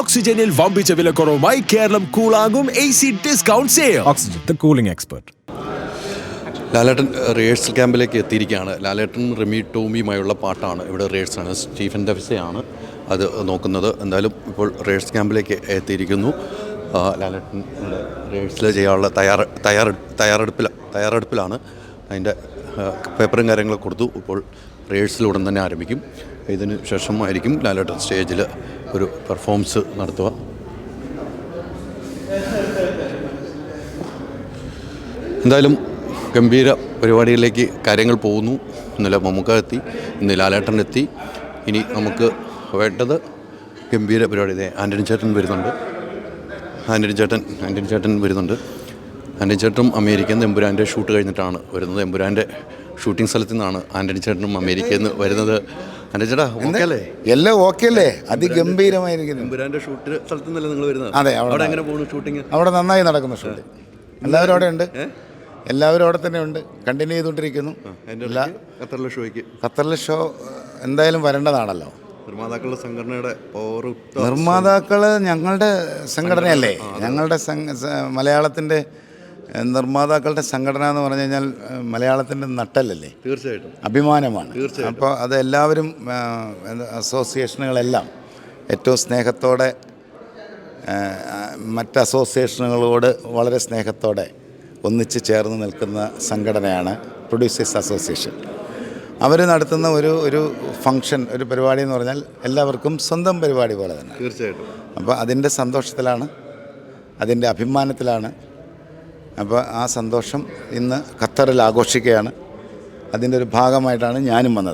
ഓക്സിജനിൽ വമ്പിച്ച വിലക്കുറവുമായി കേരളം കൂളാകും AC discount sale. Oxygen, the cooling expert. Lalettan rehearsal ക്യാമ്പിലേക്ക് എത്തിയിരിക്കുകയാണ്. ലാലേട്ടൻ റിമി ടോമിയുമായുള്ള പാട്ടാണ് ഇവിടെ റിഹേഴ്സലാണ്. സ്റ്റീഫൻ ഡെഫിസയാണ് അത് നോക്കുന്നത്. എന്തായാലും ഇപ്പോൾ റിഹേഴ്സൽ ക്യാമ്പിലേക്ക് എത്തിയിരിക്കുന്നു. ലാലേട്ടൻ റിഹേഴ്സൽ ചെയ്യാനുള്ള തയ്യാറെടുപ്പിലാണ്. അതിൻ്റെ പേപ്പറും കാര്യങ്ങളൊക്കെ കൊടുത്തു. ഇപ്പോൾ റിഹേഴ്സൽ ഉടൻ തന്നെ ആരംഭിക്കും. ഇതിന് ശേഷമായിരിക്കും ലാലേട്ടൻ സ്റ്റേജിൽ ഒരു പെർഫോമൻസ് നടത്തുക. എന്തായാലും ഗംഭീര പരിപാടികളിലേക്ക് കാര്യങ്ങൾ പോകുന്നു. ഇന്നലെ മമ്മൂക്ക എത്തി, ഇന്ന് ലാലേട്ടൻ എത്തി. ഇനി നമുക്ക് വേണ്ടത് ഗംഭീര പരിപാടി. ആൻ്റണി ചേട്ടൻ വരുന്നുണ്ട്. ആൻ്റണി ചേട്ടൻ വരുന്നുണ്ട്. ആൻ്റണി ചേട്ടനും അമേരിക്കയിൽ നിന്ന് എമ്പുരാൻ്റെ ഷൂട്ട് കഴിഞ്ഞിട്ടാണ് വരുന്നത്. എമ്പുരാൻ്റെ ഷൂട്ടിംഗ് സ്ഥലത്തു നിന്നാണ് ആൻ്റണി ചേട്ടനും അമേരിക്കയിൽ നിന്ന് വരുന്നത്. ആൻ്റണി ചേട്ടാ ഓക്കെ അല്ലേ? എല്ലാം ഓക്കെ അല്ലേ? അതിഗംഭീരമായിരിക്കുന്നു. എമ്പുരാൻ്റെ ഷൂട്ട് സ്ഥലത്തു നിന്നല്ലേ നിങ്ങൾ വരുന്നത്? അതെ. അവിടെ എങ്ങനെ പോകുന്നു ഷൂട്ടിങ്? അവിടെ നന്നായി നടക്കുന്നു ഷൂട്ടിംഗ്. എല്ലാവരും അവിടെ ഉണ്ട്. എല്ലാവരും അവിടെ തന്നെ ഉണ്ട്. കണ്ടിന്യൂ ചെയ്തുകൊണ്ടിരിക്കുന്നു. ഖത്തറിലെ ഷോ എന്തായാലും വരേണ്ടതാണല്ലോ. നിർമ്മാതാക്കളുടെ സംഘടനയുടെ നിർമ്മാതാക്കൾ ഞങ്ങളുടെ സംഘടനയല്ലേ? ഞങ്ങളുടെ മലയാളത്തിൻ്റെ നിർമ്മാതാക്കളുടെ സംഘടന എന്ന് പറഞ്ഞു കഴിഞ്ഞാൽ മലയാളത്തിൻ്റെ നട്ടലല്ലേ? തീർച്ചയായിട്ടും അഭിമാനമാണ്. അപ്പോൾ അത് എല്ലാവരും അസോസിയേഷനുകളെല്ലാം ഏറ്റവും സ്നേഹത്തോടെ മറ്റ് അസോസിയേഷനുകളോട് വളരെ സ്നേഹത്തോടെ ഒന്നിച്ച് ചേർന്ന് നിൽക്കുന്ന സംഘടനയാണ് പ്രൊഡ്യൂസേഴ്സ് അസോസിയേഷൻ. അവർ നടത്തുന്ന ഒരു ഫംഗ്ഷൻ, ഒരു പരിപാടി എന്ന് പറഞ്ഞാൽ എല്ലാവർക്കും സ്വന്തം പരിപാടി പോലെ തന്നെ. തീർച്ചയായിട്ടും. അപ്പോൾ അതിൻ്റെ സന്തോഷത്തിലാണ്, അതിൻ്റെ അഭിമാനത്തിലാണ്. അപ്പോൾ ആ സന്തോഷം ഇന്ന് ഖത്തറിൽ ആഘോഷിക്കുകയാണ്. അതിൻ്റെ ഒരു ഭാഗമായിട്ടാണ് ഞാനും വന്നത്.